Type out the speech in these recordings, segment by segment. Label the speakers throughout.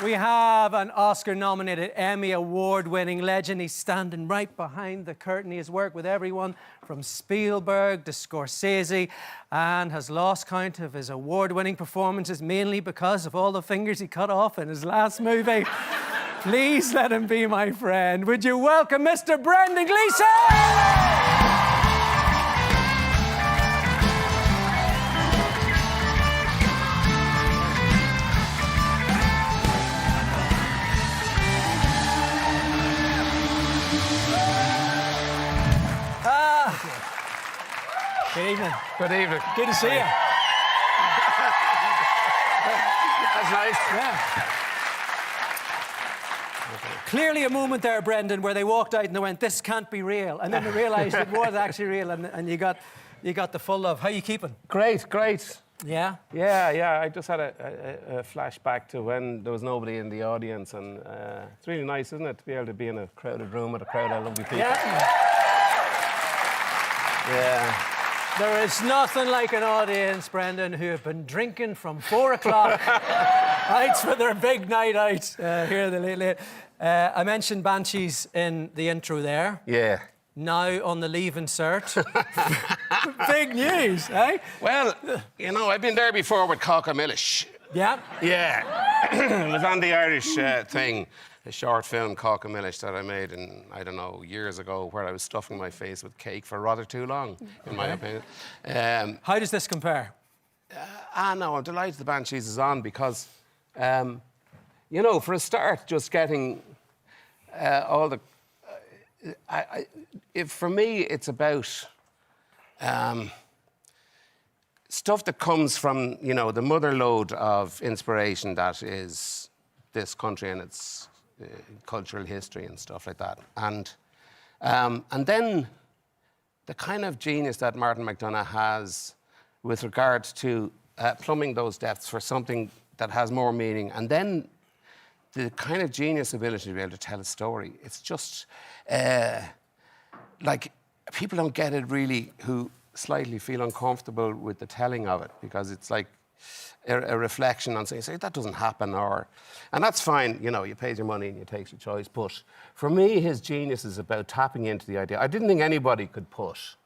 Speaker 1: We have an Oscar-nominated, Emmy Award-winning legend. He's standing right behind the curtain. He has worked with everyone from Spielberg to Scorsese and has lost count of his award-winning performances, mainly because of all the fingers he cut off in his last movie. Please let him be my friend. Would you welcome Mr. Brendan Gleeson? Good evening.
Speaker 2: Good evening.
Speaker 1: Good to see you.
Speaker 2: That's nice.
Speaker 1: Yeah. Clearly a moment there, Brendan, where they walked out and they went, "This can't be real," and then they realised it was actually real, and you got the full love. How are you keeping?
Speaker 2: Great.
Speaker 1: Yeah.
Speaker 2: Yeah. I just had a flashback to when there was nobody in the audience, and it's really nice, isn't it, to be able to be in a crowded room with a crowd of lovely people. Yeah.
Speaker 1: There is nothing like an audience, Brendan, who have been drinking from 4 o'clock nights for their big night out here the late. I mentioned Banshees in the intro there.
Speaker 2: Yeah.
Speaker 1: Now on the leave insert. Big news, eh?
Speaker 2: Well, you know, I've been there before with Cockamillish.
Speaker 1: Yeah?
Speaker 2: Yeah. It was on the Irish thing, a short film, Cockamillish, that I made in, I don't know, years ago, where I was stuffing my face with cake for rather too long, in my opinion.
Speaker 1: How does this compare?
Speaker 2: No, I'm delighted the Banshees is on because, you know, for a start, just getting all the... for me, it's about stuff that comes from, you know, the mother lode of inspiration that is this country and its cultural history and stuff like that. And then the kind of genius that Martin McDonagh has with regard to plumbing those depths for something that has more meaning, and then the kind of genius ability to be able to tell a story. It's just like people don't get it really who slightly feel uncomfortable with the telling of it, because it's like a reflection on saying, that doesn't happen, and that's fine, you know, you paid your money and you take your choice. But for me, his genius is about tapping into the idea. I didn't think anybody could put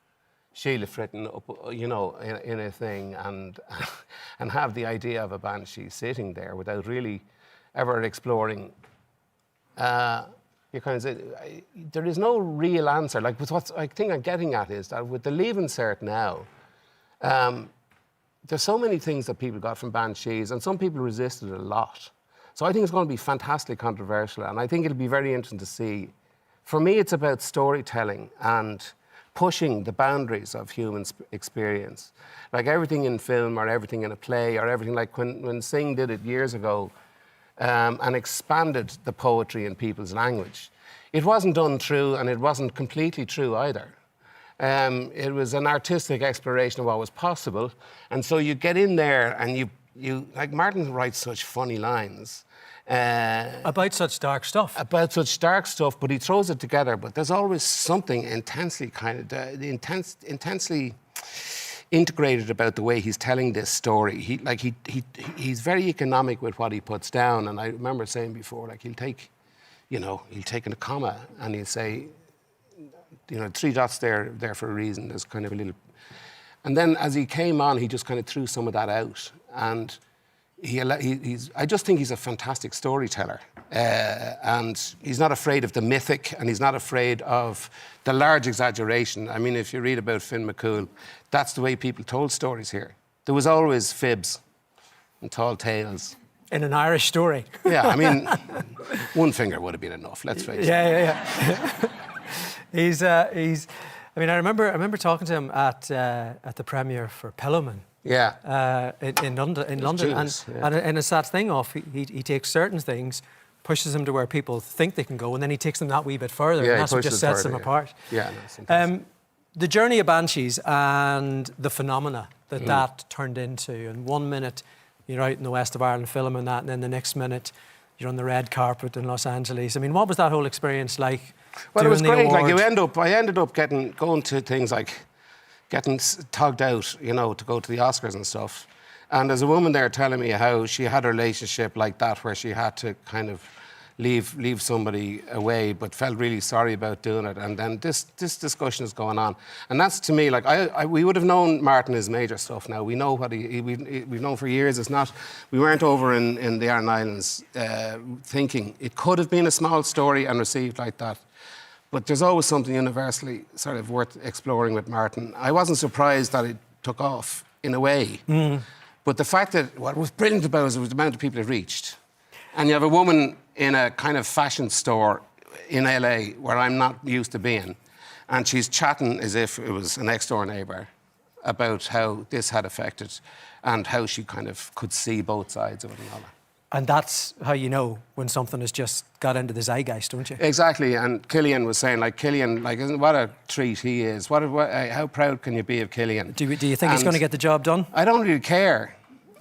Speaker 2: Sheila Fritton up, you know, in a thing and have the idea of a banshee sitting there without really ever exploring. You kind of say, there is no real answer. Like, with what I think I'm getting at is that with the leave insert now, there's so many things that people got from Banshees, and some people resisted it a lot. So I think it's going to be fantastically controversial, and I think it'll be very interesting to see. For me, it's about storytelling and pushing the boundaries of human experience. Like everything in film or everything in a play or everything, like when Singh did it years ago, and expanded the poetry in people's language. It wasn't done true, and it wasn't completely true either. It was an artistic exploration of what was possible, and so you get in there and you like, Martin writes such funny lines.
Speaker 1: About such dark stuff.
Speaker 2: About such dark stuff, but he throws it together, but there's always something intensely intensely integrated about the way he's telling this story. He's very economic with what he puts down, and I remember saying before, like, he'll take a comma and he'll say, you know, 3 dots there for a reason. There's kind of a little, and then as he came on, he just kind of threw some of that out, and I just think he's a fantastic storyteller, and he's not afraid of the mythic, and he's not afraid of the large exaggeration. I mean, if you read about Finn McCool, that's the way people told stories here. There was always fibs and tall tales.
Speaker 1: In an Irish story.
Speaker 2: Yeah, I mean, one finger would have been enough, let's face it.
Speaker 1: Yeah. He's. I mean, I remember talking to him at the premiere for Pillowman.
Speaker 2: Yeah.
Speaker 1: In London,
Speaker 2: genius,
Speaker 1: and it's that thing off. He takes certain things, pushes them to where people think they can go, and then he takes them that wee bit further, and that's what just sets them apart.
Speaker 2: Yeah, no,
Speaker 1: the journey of Banshees and the phenomena that turned into, and 1 minute you're out in the west of Ireland filming that, and then the next minute you're on the red carpet in Los Angeles. I mean, what was that whole experience like?
Speaker 2: Well, it was great. Like, I ended up going to things like getting tugged out, you know, to go to the Oscars and stuff. And there's a woman there telling me how she had a relationship like that where she had to kind of leave somebody away, but felt really sorry about doing it. And then this discussion is going on. And that's, to me, like, we would have known Martin is major stuff now. We know what we've known for years. It's not, we weren't over in the Aran Islands thinking it could have been a small story and received like that. But there's always something universally sort of worth exploring with Martin. I wasn't surprised that it took off in a way. But the fact that what was brilliant about it was the amount of people it reached. And you have a woman in a kind of fashion store in LA where I'm not used to being, and she's chatting as if it was a next-door neighbour about how this had affected and how she kind of could see both sides of it and all that.
Speaker 1: And that's how you know when something has just got into the zeitgeist, don't you?
Speaker 2: Exactly, and Cillian was saying, like, Cillian, like, what a treat he is. How proud can you be of Cillian?
Speaker 1: Do you think he's going to get the job done?
Speaker 2: I don't really care.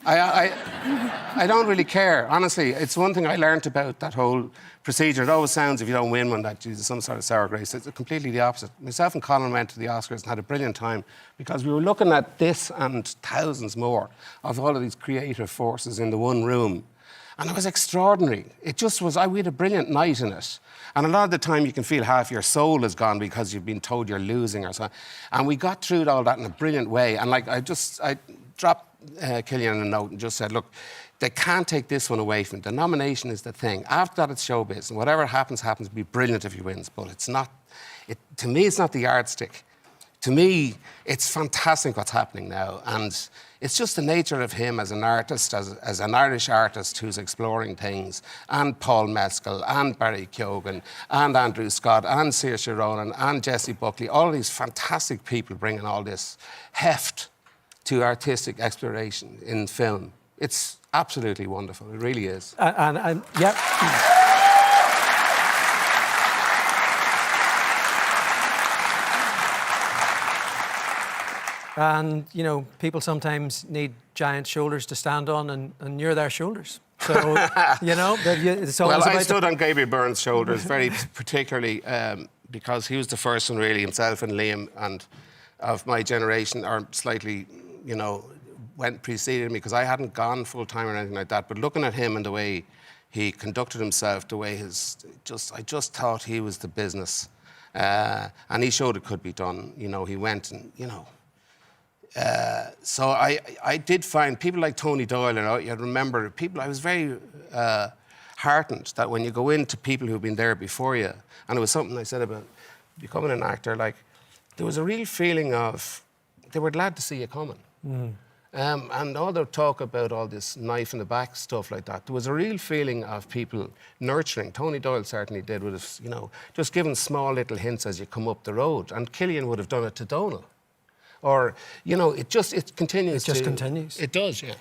Speaker 2: I don't really care, honestly. It's one thing I learnt about that whole procedure. It always sounds, if you don't win one, that there's some sort of sour grapes. It's completely the opposite. Myself and Colin went to the Oscars and had a brilliant time because we were looking at this and thousands more of all of these creative forces in the one room. And it was extraordinary. It just was, we had a brilliant night in it. And a lot of the time you can feel half your soul is gone because you've been told you're losing or something. And we got through all that in a brilliant way. And like, I dropped Cillian a note and just said, look, they can't take this one away from you. The nomination is the thing. After that, it's showbiz. And whatever happens, it'd be brilliant if he wins. But it's not, to me, it's not the yardstick. To me, it's fantastic what's happening now. And it's just the nature of him as an artist, as an Irish artist who's exploring things, and Paul Mescal, and Barry Keoghan, and Andrew Scott, and Saoirse Ronan, and Jessie Buckley, all these fantastic people bringing all this heft to artistic exploration in film. It's absolutely wonderful. It really is.
Speaker 1: Yeah. And, you know, people sometimes need giant shoulders to stand on, and you're their shoulders. So, you know, it's always
Speaker 2: I stood on Gabriel Byrne's shoulders very particularly because he was the first one, really, himself and Liam, and of my generation, or slightly, you know, preceded me, because I hadn't gone full-time or anything like that. But looking at him and the way he conducted himself, the way I just thought he was the business. And he showed it could be done. You know, he went and, you know... so I did find people like Tony Doyle, and you remember people, I was very heartened that when you go into people who've been there before you, and it was something I said about becoming an actor, like, there was a real feeling of, they were glad to see you coming. And all the talk about all this knife in the back stuff like that, there was a real feeling of people nurturing. Tony Doyle certainly did, with his, you know, just giving small little hints as you come up the road. And Cillian would have done it to Donal. Or, you know, it continues.
Speaker 1: It just continues.
Speaker 2: It does, yeah.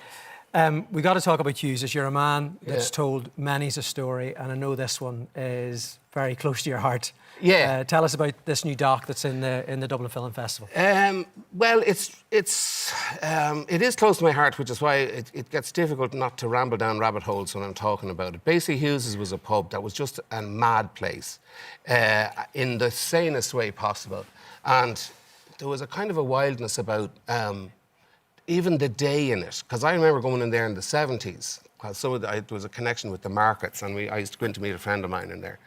Speaker 1: We got to talk about Hughes. As you're a man that's told many's a story, and I know this one is very close to your heart.
Speaker 2: Yeah.
Speaker 1: Tell us about this new doc that's in the Dublin Film Festival.
Speaker 2: Well, it is close to my heart, which is why it gets difficult not to ramble down rabbit holes when I'm talking about it. Basically, Hughes's was a pub that was just a mad place, in the sanest way possible, and there was a kind of a wildness about even the day in it. Because I remember going in there in the 70s, because there was a connection with the markets, and I used to go in to meet a friend of mine in there.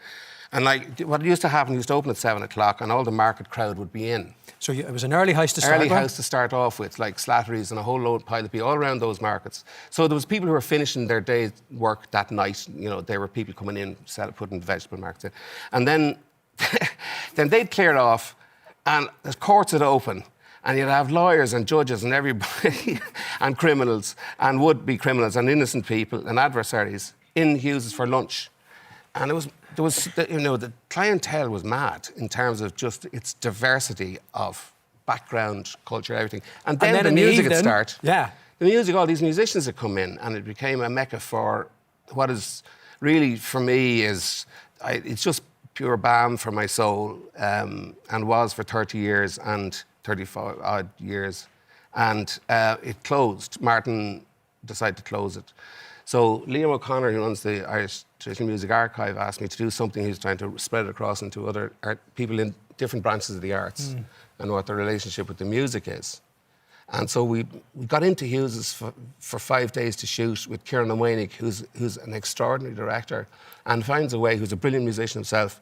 Speaker 2: And like, what used to happen, it used to open at 7 o'clock, and all the market crowd would be in.
Speaker 1: So it was an early house to start with?
Speaker 2: Early house to start off with, like Slattery's and a whole load of pile of people all around those markets. So there was people who were finishing their day's work that night. You know, there were people coming in, putting vegetable markets in. And then, then they'd clear off, and the courts would open, and you'd have lawyers and judges and everybody, and criminals, and would-be criminals, and innocent people, and adversaries in Hughes's for lunch. And the clientele was mad in terms of just its diversity of background, culture, everything. And then the music would start.
Speaker 1: Yeah.
Speaker 2: The music, all these musicians would come in, and it became a mecca for what is really, for me, it's just pure balm for my soul, and was for 30 years and 35 odd years. And it closed. Martin decided to close it. So Liam O'Connor, who runs the Irish Traditional Music Archive, asked me to do something. He's trying to spread it across into other people in different branches of the arts and what their relationship with the music is. And so we got into Hughes's for 5 days to shoot with Kieran O'Manick, who's an extraordinary director and finds a way, who's a brilliant musician himself,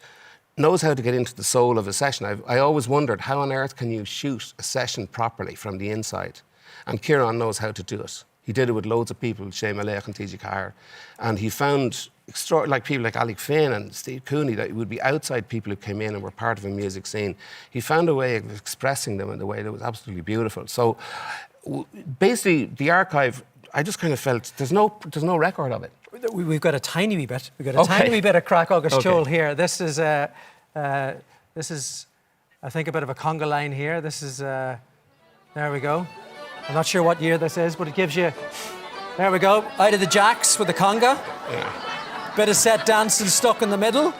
Speaker 2: knows how to get into the soul of a session. I always wondered, how on earth can you shoot a session properly from the inside? And Kieran knows how to do it. He did it with loads of people, Shane Malek and TG Carr. And he found like people like Alec Finn and Steve Cooney, that would be outside people who came in and were part of a music scene. He found a way of expressing them in a way that was absolutely beautiful. So basically, the archive, I just kind of felt there's no record of it.
Speaker 1: We've got a tiny wee bit. We've got a tiny wee bit of Crack August Joel here. This is, I think, a bit of a conga line here. This is, there we go. I'm not sure what year this is, but it gives you, there we go, out of the jacks with the conga.
Speaker 2: Yeah.
Speaker 1: Bit of set dancing stuck in the middle.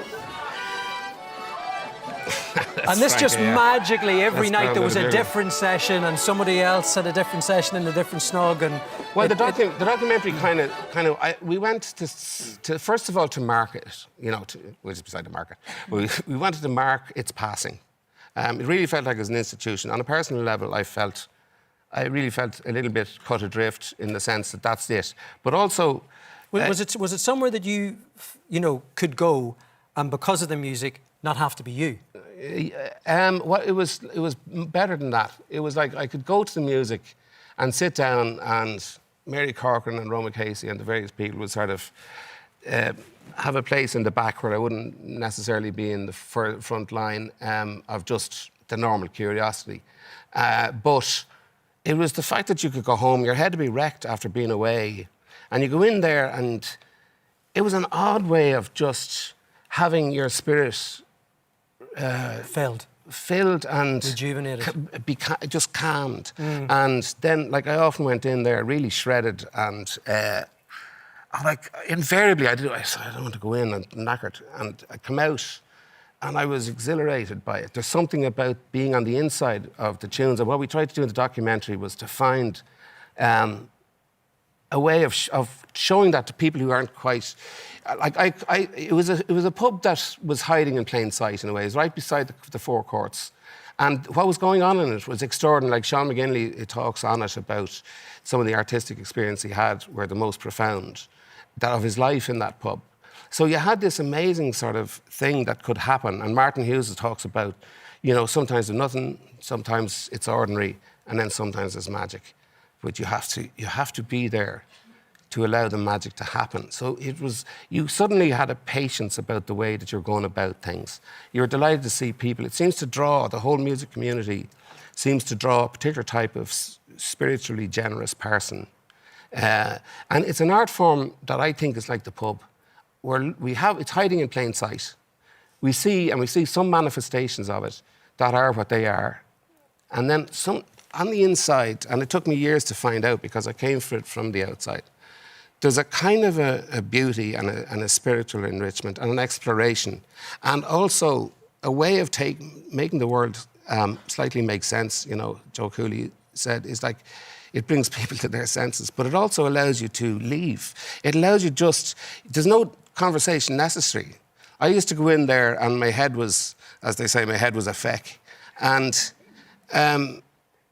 Speaker 1: And this just magically, every night there was a different session and somebody else had a different session in a different snug. And
Speaker 2: well, the documentary kind of, we went to first of all to mark it, which is beside the market. We wanted to mark its passing. It really felt like it was an institution. On a personal level, I really felt a little bit cut adrift in the sense that that's it. But also,
Speaker 1: was it somewhere that you could go and because of the music not have to be you?
Speaker 2: Well, it was better than that. It was like I could go to the music and sit down, and Mary Corcoran and Roma Casey and the various people would sort of have a place in the back where I wouldn't necessarily be in the front line of just the normal curiosity. But it was the fact that you could go home, your head would be wrecked after being away, and you go in there, and it was an odd way of just having your spirit filled and
Speaker 1: rejuvenated,
Speaker 2: just calmed. And then, like, I often went in there really shredded, and invariably I said, I don't want to go in, and knackered, and I come out and I was exhilarated by it. There's something about being on the inside of the tunes, and what we tried to do in the documentary was to find a way of showing that to people who aren't quite... It was a pub that was hiding in plain sight in a way. It was right beside the forecourts. And what was going on in it was extraordinary. Like Sean McGinley talks on it about some of the artistic experience he had were the most profound, that of his life in that pub. So you had this amazing sort of thing that could happen. And Martin Hughes talks about, sometimes there's nothing, sometimes it's ordinary, and then sometimes there's magic. But you have to be there to allow the magic to happen. So you suddenly had a patience about the way that you're going about things. You're delighted to see people. It seems to draw, the whole music community seems to draw a particular type of spiritually generous person. And it's an art form that I think is like the pub, where it's hiding in plain sight. We see some manifestations of it that are what they are. And then some on the inside, and it took me years to find out because I came for it from the outside, there's a kind of a beauty and a spiritual enrichment and an exploration, and also a way of making the world slightly make sense. Joe Cooley said, is like, it brings people to their senses, but it also allows you to leave. It allows you there's no conversation necessary. I used to go in there and my head was, as they say, my head was a feck. And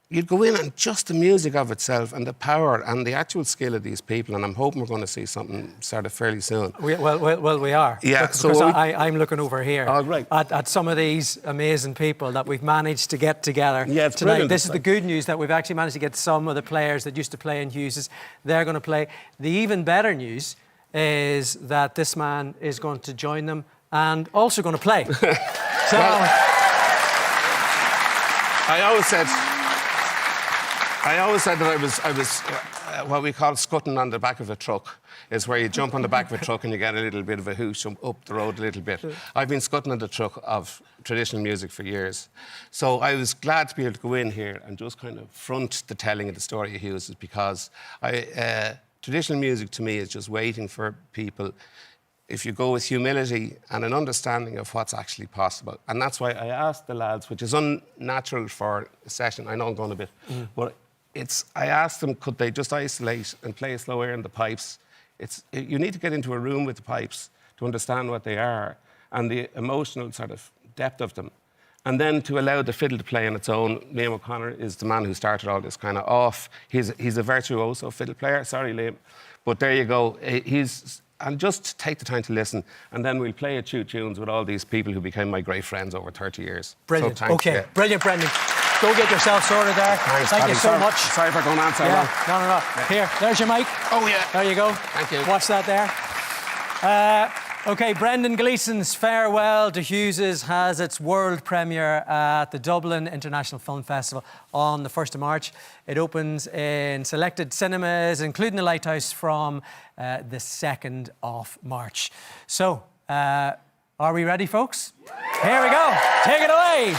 Speaker 2: you'd go in and just the music of itself and the power and the actual skill of these people, and I'm hoping we're going to see something sort of fairly soon.
Speaker 1: We are.
Speaker 2: Yeah.
Speaker 1: Because I'm looking over here
Speaker 2: right.
Speaker 1: at some of these amazing people that we've managed to get together
Speaker 2: it's
Speaker 1: tonight.
Speaker 2: Brilliant.
Speaker 1: This is the good news, that we've actually managed to get some of the players that used to play in Hughes's. They're going to play. The even better news is that this man is going to join them and also going to play. So...
Speaker 2: Well, I always said that I was what we call scutting on the back of a truck, is where you jump on the back of a truck and you get a little bit of a hoosh up the road a little bit. I've been scutting on the truck of traditional music for years. So I was glad to be able to go in here and just kind of front the telling of the story of Hughes, because traditional music to me is just waiting for people, if you go with humility and an understanding of what's actually possible. And that's why I asked the lads, which is unnatural for a session, I know I'm going a bit, but I asked them, could they just isolate and play a slow air in the pipes? You need to get into a room with the pipes to understand what they are and the emotional sort of depth of them. And then to allow the fiddle to play on its own, Liam O'Connor is the man who started all this kind of off. He's a virtuoso fiddle player. Sorry, Liam. But there you go. And just take the time to listen, and then we'll play a few tunes with all these people who became my great friends over 30 years.
Speaker 1: Brilliant.
Speaker 2: So thanks,
Speaker 1: okay,
Speaker 2: yeah.
Speaker 1: Brilliant, Brendan. Go get yourself sorted there.
Speaker 2: Thanks,
Speaker 1: Thank
Speaker 2: Paddy.
Speaker 1: you so much.
Speaker 2: Sorry for going on so long.
Speaker 1: No.
Speaker 2: Yeah.
Speaker 1: Here, there's your mic.
Speaker 2: Oh, yeah.
Speaker 1: There you go.
Speaker 2: Thank you.
Speaker 1: Watch that there. OK, Brendan Gleeson's Farewell to Hughes has its world premiere at the Dublin International Film Festival on the 1st of March. It opens in selected cinemas, including the Lighthouse, from the 2nd of March. So, are we ready, folks? Here we go. Take it away.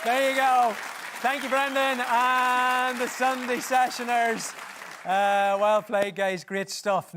Speaker 1: There you go. Thank you, Brendan, and the Sunday sessioners. Well played, guys. Great stuff.